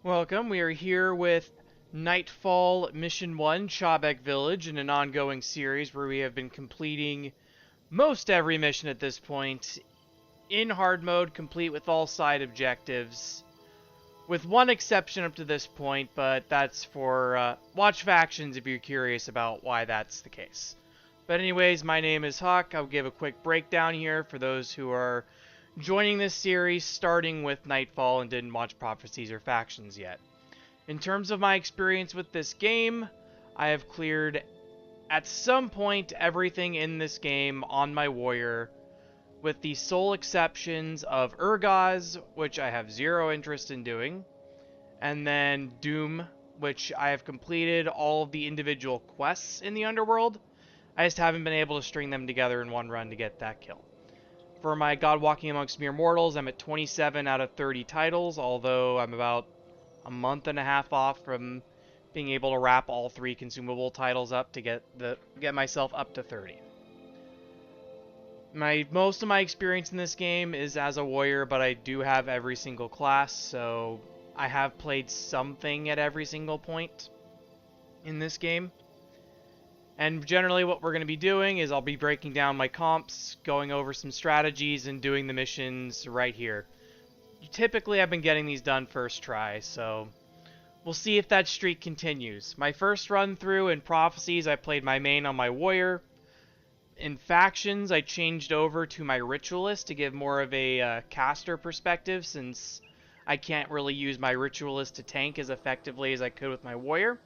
Welcome. We are here with Nightfall Mission 1, Chahbek Village, in an ongoing series where we have been completing most every mission at this point in hard mode, complete with all side objectives, with one exception up to this point, but that's for watch factions if you're curious about why that's the case. But anyways, my name is Huck. I'll give a quick breakdown here for those who are joining this series starting with Nightfall and didn't watch Prophecies or Factions yet. In terms of my experience with this game, I have cleared at some point everything in this game on my warrior, with the sole exceptions of Urgaz, which I have zero interest in doing, and then Doom, which I have completed all of the individual quests in the underworld. I just haven't been able to string them together in one run to get that kill. For my God Walking Amongst Mere Mortals, I'm at 27 out of 30 titles, although I'm about a month and a half off from being able to wrap all 3 consumable titles up to get myself up to 30. Most of my experience in this game is as a warrior, but I do have every single class, so I have played something at every single point in this game. And generally what we're going to be doing is I'll be breaking down my comps, going over some strategies, and doing the missions right here. Typically I've been getting these done first try, so we'll see if that streak continues. My first run through in Prophecies, I played my main on my warrior. In Factions, I changed over to my Ritualist to give more of a caster perspective, since I can't really use my Ritualist to tank as effectively as I could with my warrior.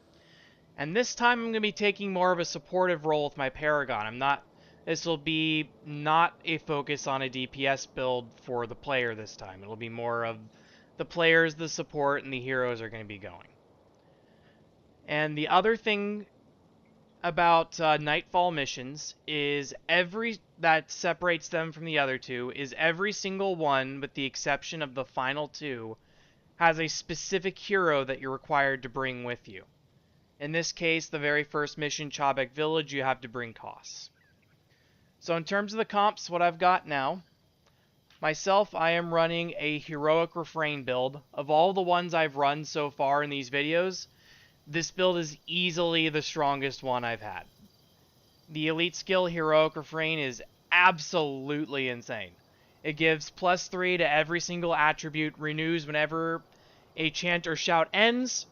And this time I'm going to be taking more of a supportive role with my Paragon. This will be not a focus on a DPS build for the player this time. It'll be more of the players, the support, and the heroes are going to be going. And the other thing about Nightfall missions is that separates them from the other two is every single one, with the exception of the final 2, has a specific hero that you're required to bring with you. In this case, the very first mission, Chahbek Village, you have to bring Koss. So in terms of the comps, what I've got now, myself, I am running a Heroic Refrain build. Of all the ones I've run so far in these videos, this build is easily the strongest one I've had. The elite skill Heroic Refrain is absolutely insane. It gives +3 to every single attribute, renews whenever a chant or shout ends,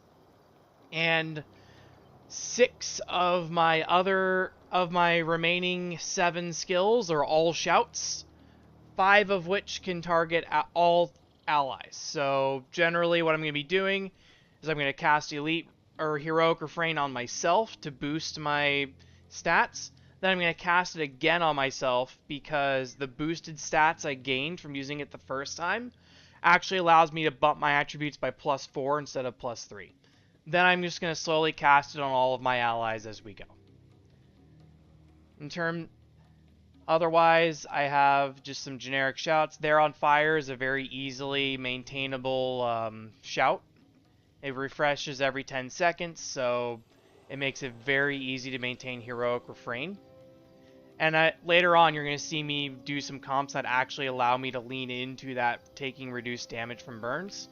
and 6 of my remaining 7 skills are all shouts, 5 of which can target all allies. So generally what I'm going to be doing is I'm going to cast Elite or Heroic Refrain on myself to boost my stats. Then I'm going to cast it again on myself because the boosted stats I gained from using it the first time actually allows me to bump my attributes by +4 instead of +3. Then I'm just going to slowly cast it on all of my allies as we go. Otherwise, I have just some generic shouts. They're on Fire is a very easily maintainable shout. It refreshes every 10 seconds, so it makes it very easy to maintain Heroic Refrain. And later on, you're going to see me do some comps that actually allow me to lean into that taking reduced damage from burns.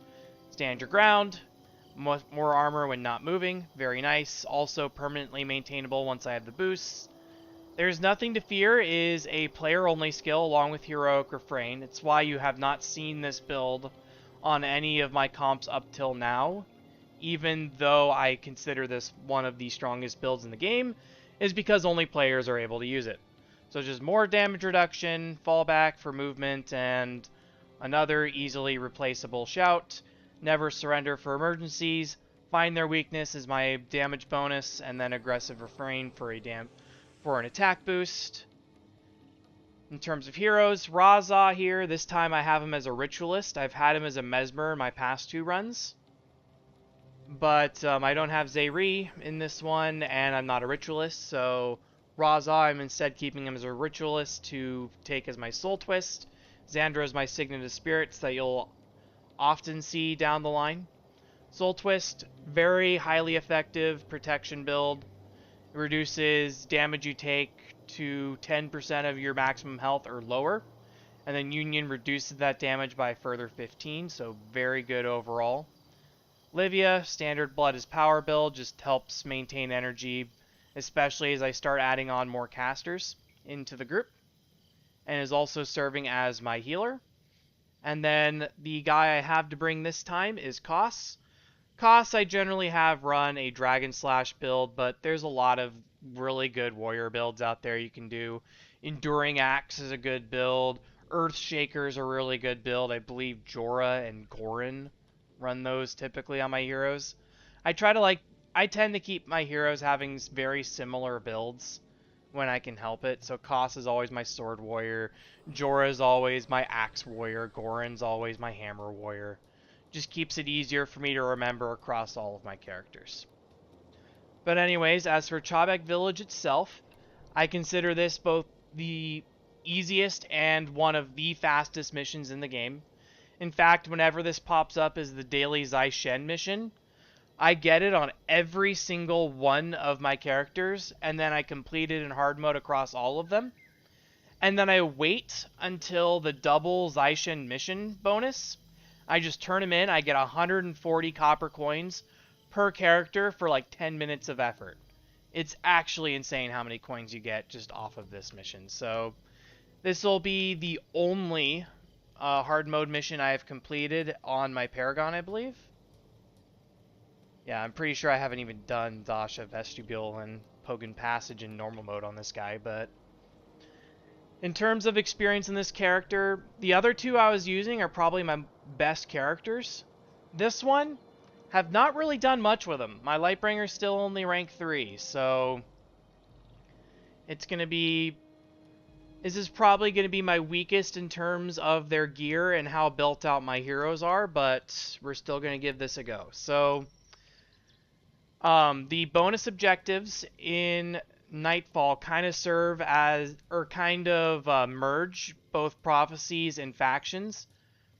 Stand your ground. More armor when not moving. Very nice. Also permanently maintainable once I have the boosts. There's Nothing to Fear is a player-only skill along with Heroic Refrain. It's why you have not seen this build on any of my comps up till now, even though I consider this one of the strongest builds in the game, is because only players are able to use it. So just more damage reduction, fallback for movement, and another easily replaceable shout. Never Surrender for emergencies. Find Their Weakness is my damage bonus, and then Aggressive Refrain for an attack boost. In terms of heroes, Razah here. This time I have him as a Ritualist. I've had him as a Mesmer in my past 2 runs. But I don't have Zayri in this one, and I'm not a Ritualist, so Razah, I'm instead keeping him as a Ritualist to take as my Soul Twist. Xandra is my Signet of Spirits that you'll often see down the line. Soul Twist, very highly effective protection build. It reduces damage you take to 10% of your maximum health or lower. And then Union reduces that damage by a further 15, so very good overall. Livia, standard blood is power build, just helps maintain energy, especially as I start adding on more casters into the group, and is also serving as my healer. And then the guy I have to bring this time is Koss. Koss I generally have run a Dragon Slash build, but there's a lot of really good warrior builds out there you can do. Enduring Axe is a good build. Earthshaker is a really good build. I believe Jorah and Gorin run those typically on my heroes. I tend to keep my heroes having very similar builds when I can help it. So Koss is always my sword warrior. Jorah is always my axe warrior. Gorin's always my hammer warrior. Just keeps it easier for me to remember across all of my characters. But anyways, as for Chahbek Village itself, I consider this both the easiest and one of the fastest missions in the game. In fact, whenever this pops up as the daily Zai Shen mission, I get it on every single one of my characters, and then I complete it in hard mode across all of them. And then I wait until the double Zai Shen mission bonus. I just turn them in, I get 140 copper coins per character for like 10 minutes of effort. It's actually insane how many coins you get just off of this mission. So this will be the only hard mode mission I have completed on my Paragon, I believe. Yeah, I'm pretty sure I haven't even done Dasha, Vestibule, and Pogan Passage in normal mode on this guy, but in terms of experience in this character, the other two I was using are probably my best characters. This one, have not really done much with him. My Lightbringer's still only rank 3, so it's going to be... This is probably going to be my weakest in terms of their gear and how built out my heroes are, but we're still going to give this a go. So, the bonus objectives in Nightfall kind of serve as, or kind of merge both prophecies and factions.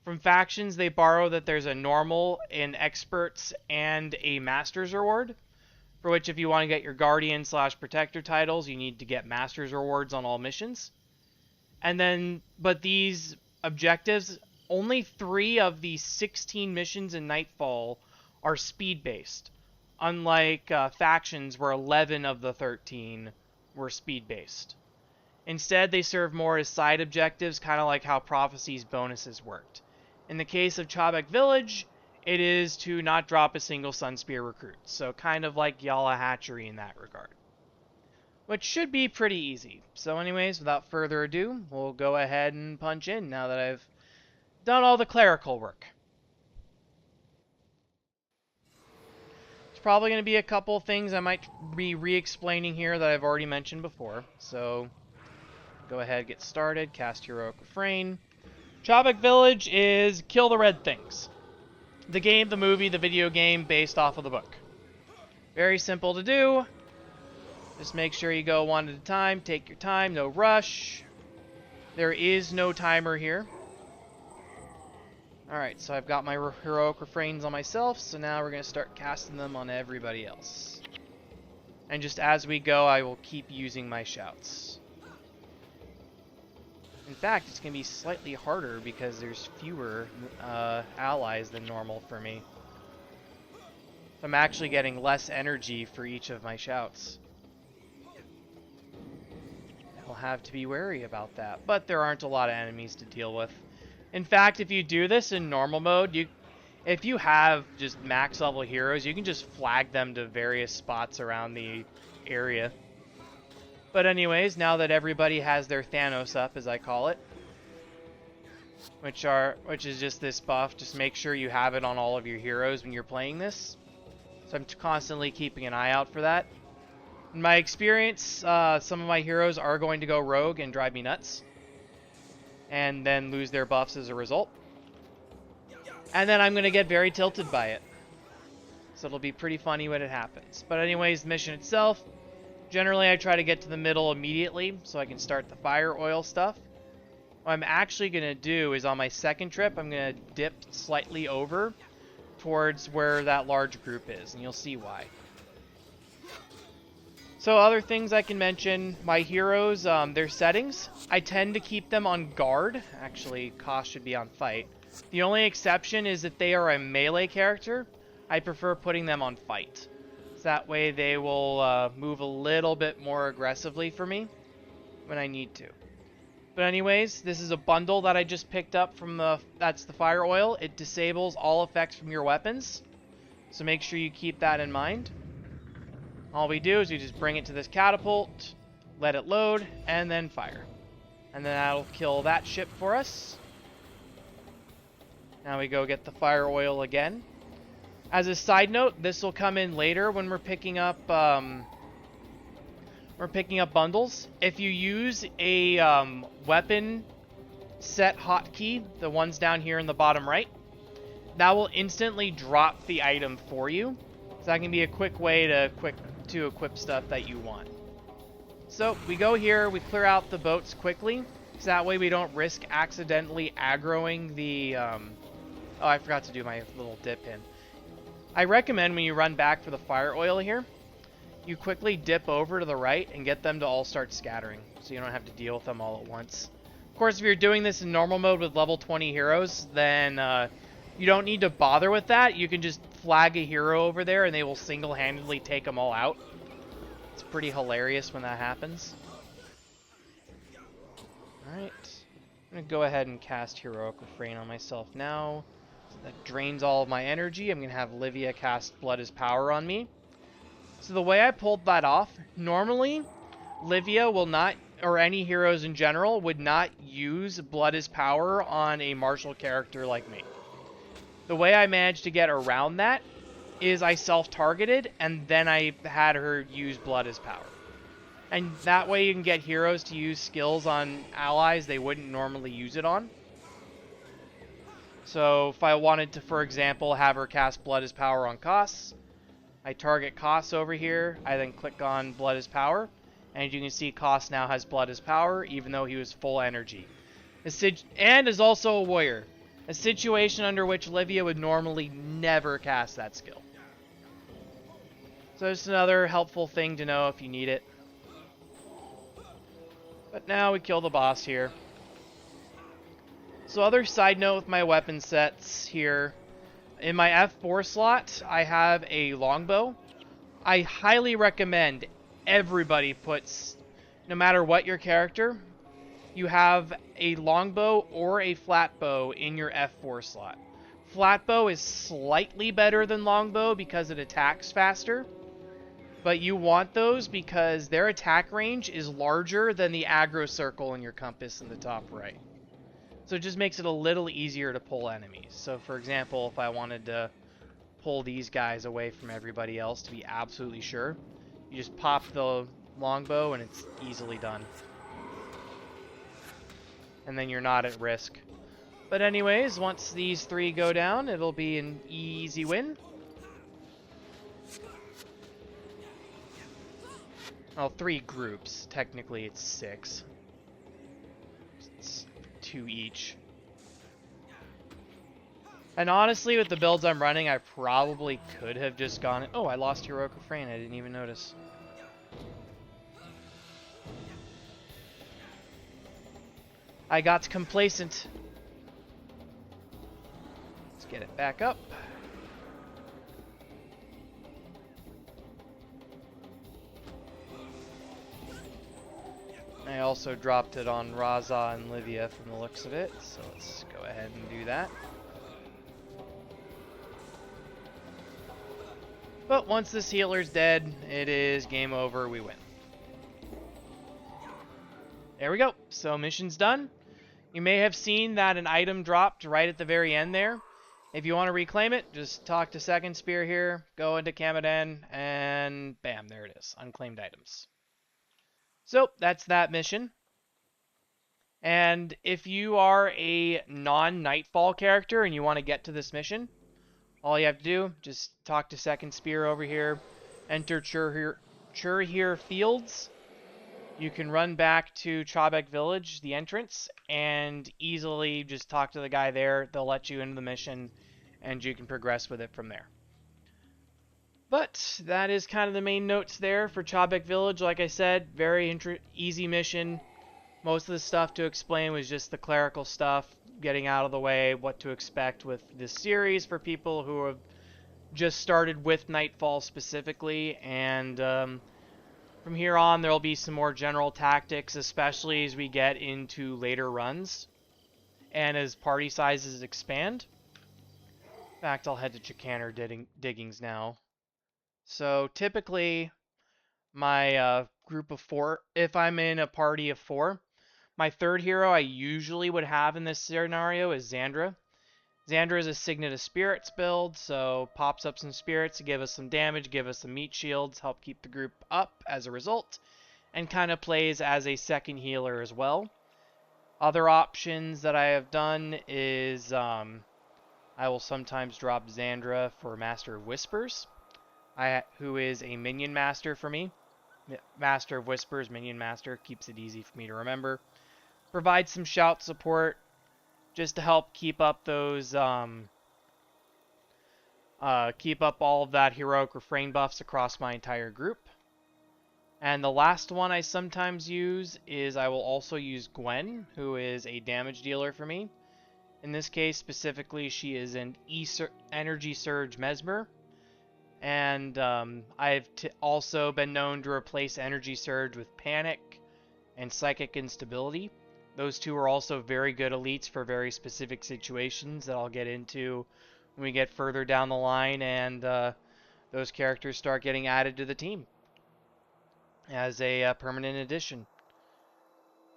From factions, they borrow that there's a normal, an experts, and a master's reward, for which if you want to get your guardian / protector titles, you need to get master's rewards on all missions. And then, but these objectives, only 3 of the 16 missions in Nightfall are speed-based, unlike factions where 11 of the 13 were speed-based. Instead, they serve more as side objectives, kind of like how Prophecy's bonuses worked. In the case of Chahbek Village, it is to not drop a single Sunspear recruit, so kind of like Yala Hatchery in that regard. Which should be pretty easy. So anyways, without further ado, we'll go ahead and punch in now that I've done all the clerical work. There's probably going to be a couple things I might be re-explaining here that I've already mentioned before. So, go ahead, get started, cast Heroic Refrain. Chahbek Village is Kill the Red Things. The game, the movie, the video game based off of the book. Very simple to do. Just make sure you go one at a time, take your time, no rush. There is no timer here. Alright, so I've got my heroic refrains on myself, so now we're going to start casting them on everybody else. And just as we go, I will keep using my shouts. In fact, it's going to be slightly harder because there's fewer allies than normal for me. I'm actually getting less energy for each of my shouts. I'll have to be wary about that, but there aren't a lot of enemies to deal with. In fact, if you do this in normal mode, if you have just max level heroes, you can just flag them to various spots around the area. But anyways, now that everybody has their Thanos up, as I call it, which is just this buff, just make sure you have it on all of your heroes when you're playing this. So I'm constantly keeping an eye out for that. In my experience, some of my heroes are going to go rogue and drive me nuts, and then lose their buffs as a result. And then I'm going to get very tilted by it. So it'll be pretty funny when it happens. But anyways, the mission itself, generally I try to get to the middle immediately so I can start the fire oil stuff. What I'm actually going to do is on my second trip, I'm going to dip slightly over towards where that large group is, and you'll see why. So other things I can mention, my heroes, their settings, I tend to keep them on guard. Actually, Koss should be on fight. The only exception is that they are a melee character, I prefer putting them on fight. So that way they will move a little bit more aggressively for me when I need to. But anyways, this is a bundle that I just picked up from that's the fire oil. It disables all effects from your weapons. So make sure you keep that in mind. All we do is we just bring it to this catapult, let it load, and then fire. And then that'll kill that ship for us. Now we go get the fire oil again. As a side note, this will come in later when we're picking up bundles. If you use a weapon set hotkey, the ones down here in the bottom right, that will instantly drop the item for you. So that can be a quick way to equip stuff that you want. So we go here, we clear out the boats quickly, so that way we don't risk accidentally aggroing the... oh, I forgot to do my little dip in. I recommend when you run back for the fire oil here, you quickly dip over to the right and get them to all start scattering, so you don't have to deal with them all at once. Of course, if you're doing this in normal mode with level 20 heroes, then you don't need to bother with that. You can just flag a hero over there and they will single-handedly take them all out. It's pretty hilarious when that happens. Alright. I'm going to go ahead and cast Heroic Refrain on myself now. So that drains all of my energy. I'm going to have Livia cast Blood is Power on me. So the way I pulled that off, normally Livia will not, or any heroes in general, would not use Blood is Power on a martial character like me. The way I managed to get around that is I self-targeted, and then I had her use Blood is Power. And that way you can get heroes to use skills on allies they wouldn't normally use it on. So if I wanted to, for example, have her cast Blood is Power on Koss, I target Koss over here, I then click on Blood is Power, and you can see Koss now has Blood is Power, even though he was full energy. And is also a warrior. A situation under which Livia would normally never cast that skill. So just another helpful thing to know if you need it. But now we kill the boss here. So other side note with my weapon sets here. In my F4 slot, I have a longbow. I highly recommend everybody puts, no matter what your character, you have a longbow or a flatbow in your F4 slot. Flatbow is slightly better than longbow because it attacks faster, but you want those because their attack range is larger than the aggro circle in your compass in the top right. So it just makes it a little easier to pull enemies. So for example, if I wanted to pull these guys away from everybody else to be absolutely sure, you just pop the longbow and it's easily done. And then you're not at risk. But anyways, once these three go down, it'll be an easy win. Well, 3 groups. Technically, it's 6. It's 2 each. And honestly, with the builds I'm running, I probably could have just gone... Oh, I lost Heroic Refrain. I didn't even notice. I got complacent. Let's get it back up. I also dropped it on Razah and Livia from the looks of it, so let's go ahead and do that. But once this healer's dead, it is game over, we win. There we go, so mission's done. You may have seen that an item dropped right at the very end there. If you want to reclaim it, just talk to Second Spear here, go into Kamaden, and bam, there it is, unclaimed items. So, that's that mission. And if you are a non-Nightfall character and you want to get to this mission, all you have to do, just talk to Second Spear over here, enter Chahbek Fields. You can run back to Chahbek Village, the entrance, and easily just talk to the guy there. They'll let you into the mission, and you can progress with it from there. But that is kind of the main notes there for Chahbek Village. Like I said, very easy mission. Most of the stuff to explain was just the clerical stuff, getting out of the way, what to expect with this series for people who have just started with Nightfall specifically, and from here on there will be some more general tactics, especially as we get into later runs and as party sizes expand. In fact, I'll head to Chicaner diggings now. So typically, my group of 4, if I'm in a party of 4, my third hero I usually would have in this scenario is Xandra. Xandra is a Signet of Spirits build, so pops up some spirits to give us some damage, give us some meat shields, help keep the group up as a result, and kind of plays as a second healer as well. Other options that I have done is I will sometimes drop Xandra for Master of Whispers, who is a minion master for me. Master of Whispers, minion master, keeps it easy for me to remember. Provides some shout support just to help keep up those keep up all of that heroic refrain buffs across my entire group. And the last one I sometimes use is I will also use Gwen, who is a damage dealer for me. In this case specifically, she is an Energy Surge Mesmer. And I've also been known to replace Energy Surge with Panic and Psychic Instability. Those two are also very good elites for very specific situations that I'll get into when we get further down the line and those characters start getting added to the team as a permanent addition.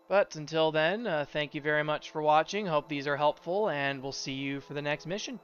But until then, thank you very much for watching. Hope these are helpful, and we'll see you for the next mission.